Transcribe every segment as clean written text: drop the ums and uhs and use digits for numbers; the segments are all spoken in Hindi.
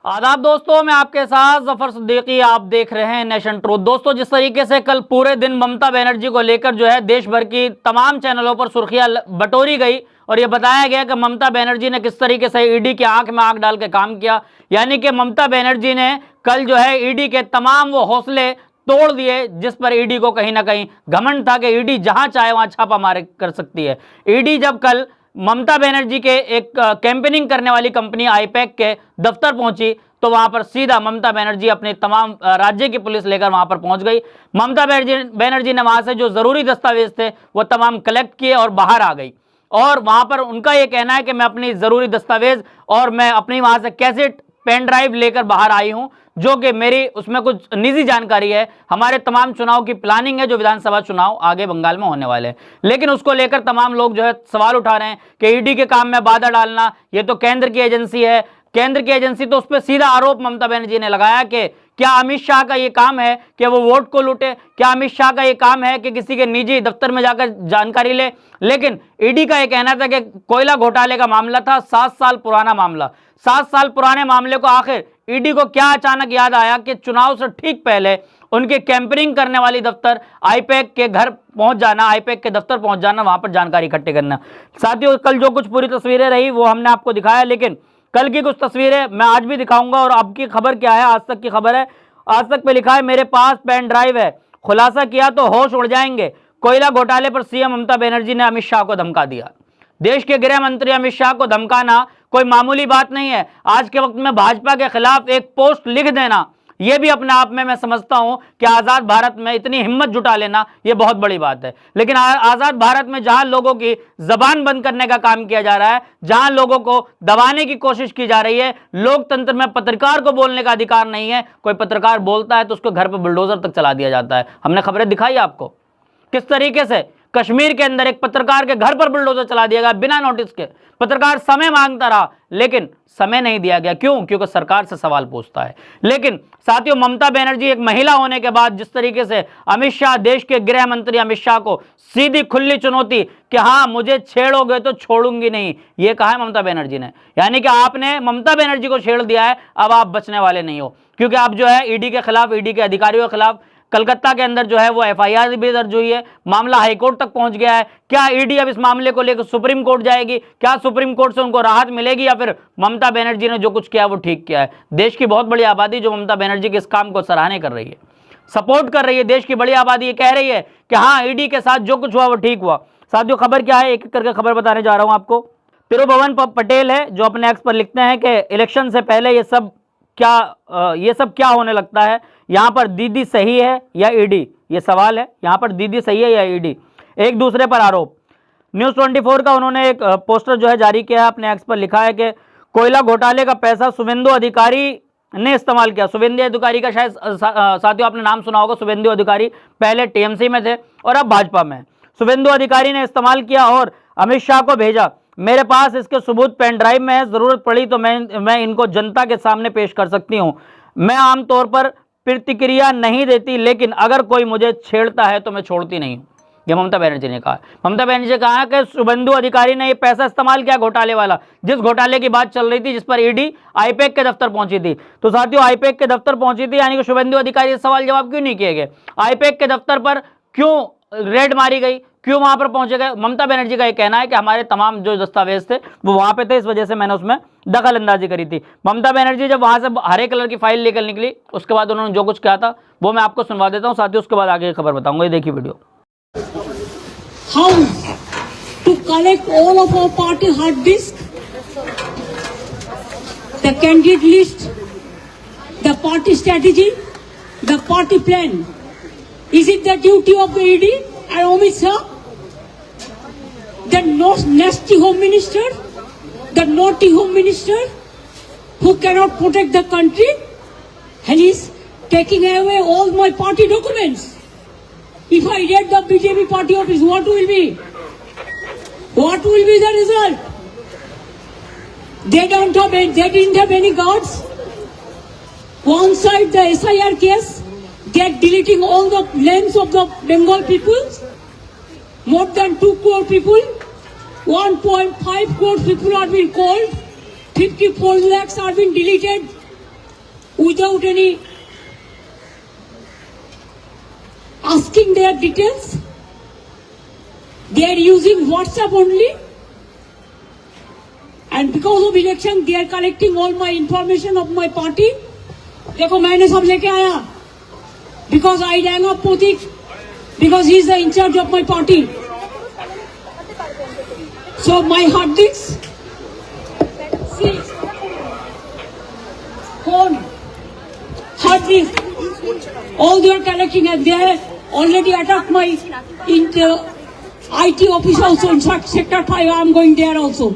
आदाब दोस्तों, मैं आपके साथ जफर सिद्दीकी। आप देख रहे हैं नेशन ट्रूथ। दोस्तों, जिस तरीके से कल पूरे दिन ममता बनर्जी को लेकर जो है देश भर की तमाम चैनलों पर सुर्खियां बटोरी गई और ये बताया गया कि ममता बनर्जी ने किस तरीके से ईडी की आंख में आंख डाल के काम किया, यानी कि ममता बनर्जी ने कल जो है ईडी के तमाम वो हौसले तोड़ दिए जिस पर ईडी को कहीं ना कहीं घमंड था कि ईडी जहां चाहे वहां छापा मार कर सकती है। ईडी जब कल ममता बनर्जी के एक कैंपेनिंग करने वाली कंपनी आईपैक के दफ्तर पहुंची तो वहां पर सीधा ममता बनर्जी अपने तमाम राज्य की पुलिस लेकर वहां पर पहुंच गई। ममता बनर्जी ने वहां से जो जरूरी दस्तावेज थे वो तमाम कलेक्ट किए और बाहर आ गई। और वहां पर उनका यह कहना है कि मैं अपनी जरूरी दस्तावेज और मैं अपनी वहां से कैसेट पेन ड्राइव लेकर बाहर आई हूं, जो कि मेरी उसमें कुछ निजी जानकारी है। हमारे तमाम चुनाव की प्लानिंग है, जो विधानसभा चुनाव आगे बंगाल में होने वाले हैं, लेकिन उसको लेकर तमाम लोग जो है सवाल उठा रहे हैं कि ईडी के काम में बाधा डालना, ये तो केंद्र की एजेंसी है। केंद्र की एजेंसी तो उस पर सीधा आरोप ममता बनर्जी ने लगाया कि क्या अमित शाह का ये काम है कि वो वोट को लूटे, क्या अमित शाह का ये काम है कि किसी के निजी दफ्तर में जाकर जानकारी ले। लेकिन ईडी का ये कहना था कि कोयला घोटाले का मामला था, 7 साल पुराना मामला। 7 साल पुराने मामले को आखिर ईडी को क्या अचानक याद आया कि चुनाव से ठीक पहले उनके कैंपेनिंग करने वाली दफ्तर आईपैक के घर पहुंच जाना, आईपैक के दफ्तर पहुंच जाना, वहां पर जानकारी इकट्ठे करना। साथियों, कल जो कुछ पूरी तस्वीरें रही वो हमने आपको दिखाया, लेकिन कल की कुछ तस्वीरें मैं आज भी दिखाऊंगा। और अब की खबर क्या है, आज तक की खबर है। आज तक पे लिखा है, मेरे पास पेन ड्राइव है, खुलासा किया तो होश उड़ जाएंगे। कोयला घोटाले पर सीएम ममता बनर्जी ने अमित शाह को धमका दिया। देश के गृह मंत्री अमित शाह को धमकाना कोई मामूली बात नहीं है। आज के वक्त में भाजपा के खिलाफ एक पोस्ट लिख देना, यह भी अपने आप में मैं समझता हूं कि आजाद भारत में इतनी हिम्मत जुटा लेना यह बहुत बड़ी बात है। लेकिन आजाद भारत में जहां लोगों की जबान बंद करने का काम किया जा रहा है, जहां लोगों को दबाने की कोशिश की जा रही है, लोकतंत्र में पत्रकार को बोलने का अधिकार नहीं है। कोई पत्रकार बोलता है तो उसको घर पर बुलडोजर तक चला दिया जाता है। हमने खबरें दिखाई आपको किस तरीके से कश्मीर के अंदर एक पत्रकार के घर पर बुलडोजर चला दिया गया बिना नोटिस के। पत्रकार समय मांगता रहा लेकिन समय नहीं दिया गया। क्यों? क्योंकि सरकार से सवाल पूछता है। लेकिन साथियों, ममता बनर्जी एक महिला होने के बाद जिस तरीके से अमित शाह, देश के गृह मंत्री अमित शाह को सीधी खुली चुनौती कि हाँ मुझे छेड़ोगे तो छोड़ूंगी नहीं, ये कहा है ममता बनर्जी ने। यानी कि आपने ममता बनर्जी को छेड़ दिया है, अब आप बचने वाले नहीं हो, क्योंकि आप जो है ईडी के खिलाफ, ईडी के अधिकारियों के खिलाफ कलकत्ता के अंदर जो है वो एफआईआर भी दर्ज हुई है। मामला हाईकोर्ट तक पहुंच गया है। क्या ईडी अब इस मामले को लेकर सुप्रीम कोर्ट जाएगी? क्या सुप्रीम कोर्ट से उनको राहत मिलेगी या फिर ममता बनर्जी ने जो कुछ किया वो ठीक किया है? देश की बहुत बड़ी आबादी जो ममता बनर्जी के इस काम को सराहने कर रही है, सपोर्ट कर रही है। देश की बड़ी आबादी ये कह रही है कि हाँ, ईडी के साथ जो कुछ हुआ वो ठीक हुआ। साथियों, खबर क्या है, एक एक करके खबर बताने जा रहा हूं आपको। तिरुभुवन पटेल है जो अपने एक्स पर लिखते हैं कि इलेक्शन से पहले ये सब क्या होने लगता है। यहां पर दीदी सही है या ईडी, ये सवाल है। यहां पर दीदी सही है या ईडी, एक दूसरे पर आरोप। न्यूज़ 24 का उन्होंने एक पोस्टर जो है जारी किया है, अपने एक्स पर लिखा है कि कोयला घोटाले का पैसा शुभेंदु अधिकारी ने इस्तेमाल किया। शुभेंदु अधिकारी का शायद साथियों आपने नाम सुना होगा। शुभेंदु अधिकारी पहले टीएमसी में थे और अब भाजपा में। शुभेंदु अधिकारी ने इस्तेमाल किया और अमित शाह को भेजा। मेरे पास इसके सबूत पेन ड्राइव में है, जरूरत पड़ी तो मैं इनको जनता के सामने पेश कर सकती हूं। मैं आमतौर पर प्रतिक्रिया नहीं देती, लेकिन अगर कोई मुझे छेड़ता है तो मैं छोड़ती नहीं हूं, यह ममता बनर्जी ने कहा। ममता बनर्जी ने कहा कि शुभेंदु अधिकारी ने यह पैसा इस्तेमाल किया घोटाले वाला, जिस घोटाले की बात चल रही थी, जिस पर ईडी आईपैक के दफ्तर पहुंची थी। तो साथियों, आईपैक के दफ्तर पहुंची थी, यानी कि शुभेंदु अधिकारी सवाल जवाब क्यों नहीं किए गए? आईपैक के दफ्तर पर क्यों रेड मारी गई, क्यों वहां पर पहुंचे गए? ममता बनर्जी का यह कहना है कि हमारे तमाम जो दस्तावेज थे वो वहां पे थे, इस वजह से मैंने उसमें दखल अंदाजी करी थी। ममता बनर्जी जब वहां से हरे कलर की फाइल लेकर निकली, उसके बाद उन्होंने जो कुछ किया था वो मैं आपको सुनवा देता हूं साथियों, उसके बाद आगे खबर बताऊंगा। ये देखिए video. How to collect all of our party hard disk, the candidate list, the party strategy, the party plan. Is it the duty of the ED and Amit Shah, the nasty home minister, the naughty home minister who cannot protect the country, and is taking away all my party documents? If I raid the BJP party office, what will be? What will be the result? They didn't have any guards. One side the SIR case, they are deleting all the names of the Bengal people. More than 2 crore people, 1.5 crore people are being called, 54 lakhs are being deleted. without any asking their details. They are using WhatsApp only. And because of election, they are collecting all my information of my party. देखो मैंने सब लेके आया. Because I rang up Potik. Because he is the in charge of my party. So my hard disk. See. Phone. Hard disk. All they are collecting and they have already attacked my IT office also. In fact, sector 5 I am going there also.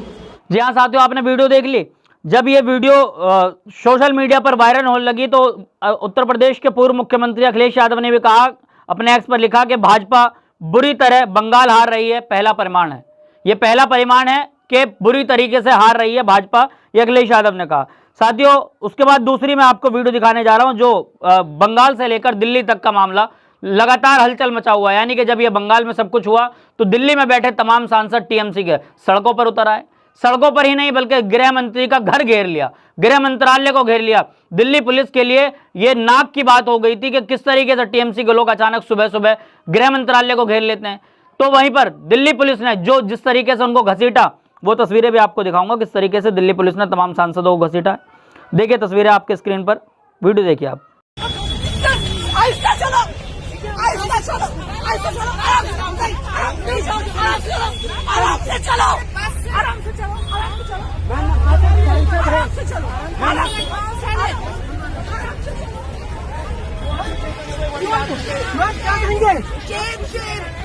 जी हाँ साथियों, आपने वीडियो देख ली। जब ये वीडियो सोशल मीडिया पर वायरल होने लगी तो उत्तर प्रदेश के पूर्व मुख्यमंत्री अखिलेश यादव ने भी कहा, अपने एक्स पर लिखा कि भाजपा बुरी तरह बंगाल हार रही है, पहला परिमाण है। ये पहला परिमाण है कि बुरी तरीके से हार रही है भाजपा, ये अखिलेश यादव ने कहा। साथियों, उसके बाद दूसरी मैं आपको वीडियो दिखाने जा रहा हूं जो बंगाल से लेकर दिल्ली तक का मामला लगातार हलचल मचा हुआ है। यानी कि जब ये बंगाल में सब कुछ हुआ तो दिल्ली में बैठे तमाम सांसद टीएमसी के सड़कों पर उतर आए। सड़कों पर ही नहीं बल्कि गृह मंत्री का घर घेर लिया, गृह मंत्रालय को घेर लिया। दिल्ली पुलिस के लिए ये नाक की बात हो गई थी कि किस तरीके से टीएमसी के लोग अचानक सुबह सुबह गृह मंत्रालय को घेर लेते हैं। तो वहीं पर दिल्ली पुलिस ने जो जिस तरीके से उनको घसीटा, वो तस्वीरें भी आपको दिखाऊंगा किस तरीके से दिल्ली पुलिस ने तमाम सांसदों को घसीटा। देखिए तस्वीरें आपके स्क्रीन पर, वीडियो देखिए आप।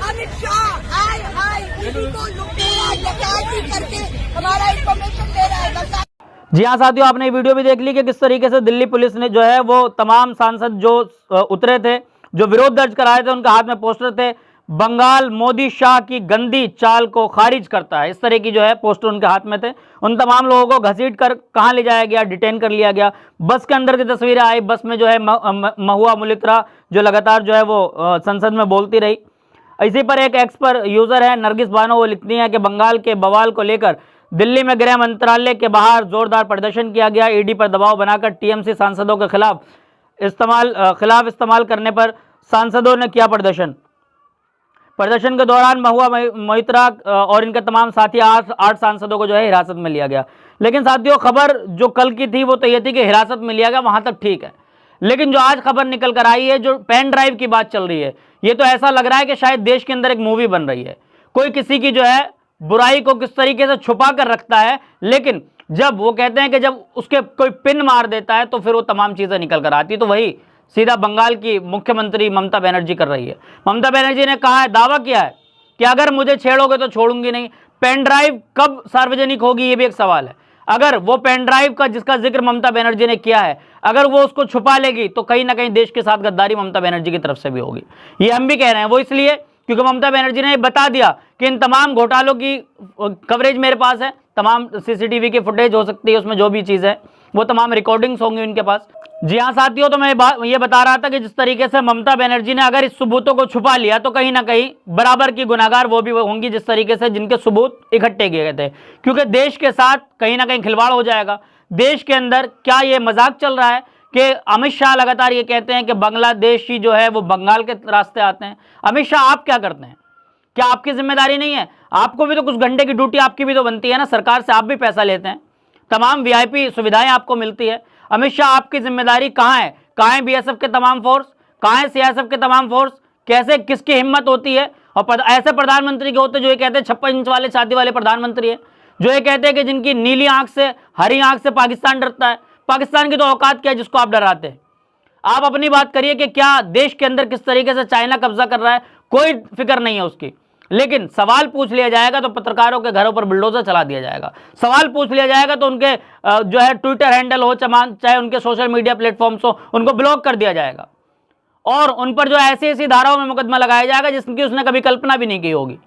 अमित शाह हाय को करके हमारा इंफॉर्मेशन दे रहा है। जी हाँ साथियों, आपने ये वीडियो भी देख ली कि किस तरीके से दिल्ली पुलिस ने जो है वो तमाम सांसद जो उतरे थे, जो विरोध दर्ज कराए थे, उनके हाथ में पोस्टर थे, बंगाल मोदी शाह की गंदी चाल को खारिज करता है, इस तरह की जो है पोस्टर उनके हाथ में थे। उन तमाम लोगों को घसीट कर कहाँ ले जाया गया, डिटेन कर लिया गया। बस के अंदर की तस्वीरें आई, बस में जो है महुआ मुलित्रा जो लगातार जो है वो संसद में बोलती रही। इसी पर एक एक्स पर यूजर है नरगिस बानो, वो लिखती हैं कि बंगाल के बवाल को लेकर दिल्ली में गृह मंत्रालय के बाहर जोरदार प्रदर्शन किया गया। ईडी पर दबाव बनाकर टीएमसी सांसदों के खिलाफ इस्तेमाल करने पर सांसदों ने किया प्रदर्शन के दौरान महुआ मोइत्रा और इनके तमाम साथी 8 सांसदों को जो है हिरासत में लिया गया। लेकिन साथियों, खबर जो कल की थी वो तो ये थी कि हिरासत में लिया गया, वहां तक ठीक है। लेकिन जो आज खबर निकल कर आई है, जो पेन ड्राइव की बात चल रही है, ये तो ऐसा लग रहा है कि शायद देश के अंदर एक मूवी बन रही है। कोई किसी की जो है बुराई को किस तरीके से छुपा कर रखता है, लेकिन जब वो कहते हैं कि जब उसके कोई पिन मार देता है तो फिर वो तमाम चीजें निकल कर आती। तो वही सीधा बंगाल की मुख्यमंत्री ममता बनर्जी कर रही है। ममता बनर्जी ने कहा है, दावा किया है कि अगर मुझे छेड़ोगे तो छोड़ूंगी नहीं। पेन ड्राइव कब सार्वजनिक होगी, ये भी एक सवाल है। अगर वो पेन ड्राइव का जिसका जिक्र ममता बनर्जी ने किया है, अगर वो उसको छुपा लेगी तो कहीं ना कहीं देश के साथ गद्दारी ममता बनर्जी की तरफ से भी होगी। ये हम भी कह रहे हैं, वो इसलिए क्योंकि ममता बनर्जी ने बता दिया कि इन तमाम घोटालों की कवरेज मेरे पास है, तमाम सीसीटीवी की फुटेज हो सकती है, उसमें जो भी चीज़ है वो तमाम रिकॉर्डिंग्स होंगी उनके पास। जी हाँ साथियों, तो मैं ये बता रहा था कि जिस तरीके से ममता बनर्जी ने अगर इस सबूतों को छुपा लिया तो कहीं ना कहीं बराबर की गुनाहगार वो भी होंगी जिस तरीके से जिनके सबूत इकट्ठे किए गए थे। क्योंकि देश के साथ कहीं ना कहीं खिलवाड़ हो जाएगा। देश के अंदर क्या ये मजाक चल रहा है कि अमित शाह लगातार ये कहते हैं कि बांग्लादेशी जो है वो बंगाल के रास्ते आते हैं। अमित शाह आप क्या करते हैं? क्या आपकी जिम्मेदारी नहीं है? आपको भी तो कुछ घंटे की ड्यूटी आपकी भी तो बनती है ना, सरकार से आप भी पैसा लेते हैं, तमाम वीआईपी सुविधाएं आपको मिलती है। अमित शाह आपकी जिम्मेदारी कहाँ है? कहाँ है बीएसएफ के तमाम फोर्स? कहाँ है सीआईएसएफ के तमाम फोर्स? कैसे किसकी हिम्मत होती है? और ऐसे प्रधानमंत्री के होते जो ये कहते हैं 56 इंच वाले छाती वाले प्रधानमंत्री है, जो ये कहते हैं कि जिनकी नीली आंख से हरी आंख से पाकिस्तान डरता है। पाकिस्तान की तो औकात क्या है जिसको आप डराते हैं? आप अपनी बात करिए कि क्या देश के अंदर किस तरीके से चाइना कब्जा कर रहा है, कोई फिक्र नहीं है उसकी। लेकिन सवाल पूछ लिया जाएगा तो पत्रकारों के घरों पर बुलडोजर चला दिया जाएगा। सवाल पूछ लिया जाएगा तो उनके जो है ट्विटर हैंडल हो चाहे उनके सोशल मीडिया प्लेटफॉर्म्स हो, उनको ब्लॉक कर दिया जाएगा और उन पर जो ऐसी ऐसी धाराओं में मुकदमा लगाया जाएगा जिसकी उसने कभी कल्पना भी नहीं की होगी।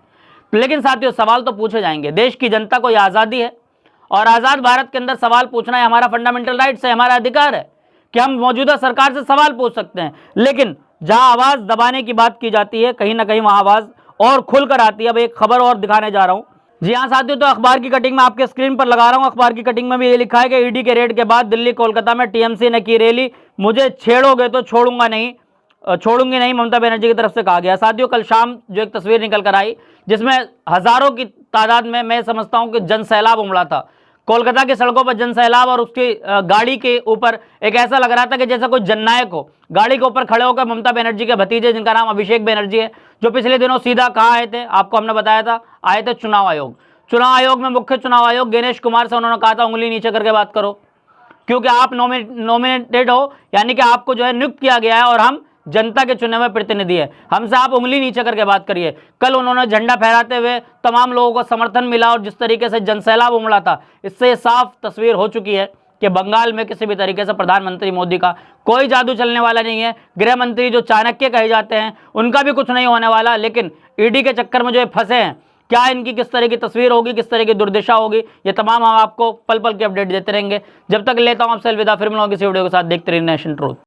लेकिन साथियों, सवाल तो पूछे जाएंगे। देश की जनता को यह आज़ादी है और आज़ाद भारत के अंदर सवाल पूछना है हमारा फंडामेंटल राइट्स है, हमारा अधिकार है कि हम मौजूदा सरकार से सवाल पूछ सकते हैं। लेकिन जहां आवाज़ दबाने की बात की जाती है, कहीं ना कहीं वहां आवाज़ और खुलकर आती है। अब एक खबर और दिखाने जा रहा हूं जी हाँ साथियों, तो अखबार की कटिंग में आपके स्क्रीन पर लगा रहा हूं। अखबार की कटिंग में भी ये लिखा है कि ईडी के रेड के बाद दिल्ली कोलकाता में टीएमसी ने की रैली, मुझे छेड़ोगे तो छोड़ूंगी नहीं, ममता बनर्जी की तरफ से कहा गया। साथियों, कल शाम जो एक तस्वीर निकल कर आई जिसमें हजारों की तादाद में मैं समझता हूं कि जन सैलाब उमड़ा था कोलकाता की सड़कों पर, जन सैलाब, और उसकी गाड़ी के ऊपर एक ऐसा लग रहा था कि जैसा कोई जननायक हो गाड़ी के ऊपर खड़े होकर ममता बनर्जी के भतीजे जिनका नाम अभिषेक बनर्जी है, जो पिछले दिनों सीधा कहाँ आए थे, आपको हमने बताया था, आए थे चुनाव आयोग में मुख्य चुनाव आयोग गणेश कुमार से उन्होंने कहा था उंगली नीचे करके बात करो, क्योंकि आप नॉमिनेटेड हो, यानी कि आपको जो है नियुक्त किया गया है और हम जनता के चुने हुए प्रतिनिधि है, हमसे आप उंगली नीचे करके बात करिए। कल उन्होंने झंडा फहराते हुए तमाम लोगों को समर्थन मिला और जिस तरीके से जनसैलाब उमड़ा था, इससे साफ तस्वीर हो चुकी है कि बंगाल में किसी भी तरीके से प्रधानमंत्री मोदी का कोई जादू चलने वाला नहीं है। गृह मंत्री जो चाणक्य कहे जाते हैं उनका भी कुछ नहीं होने वाला, लेकिन ईडी के चक्कर में जो फंसे हैं, क्या इनकी किस तरह की तस्वीर होगी, किस तरह की दुर्दशा होगी, ये तमाम हम आपको पल पल के अपडेट देते रहेंगे। जब तक लेता हूं आपसे अलविदा, फिर मिलूंगा किसी वीडियो के साथ। देखते रहिए नेशन ट्रूथ।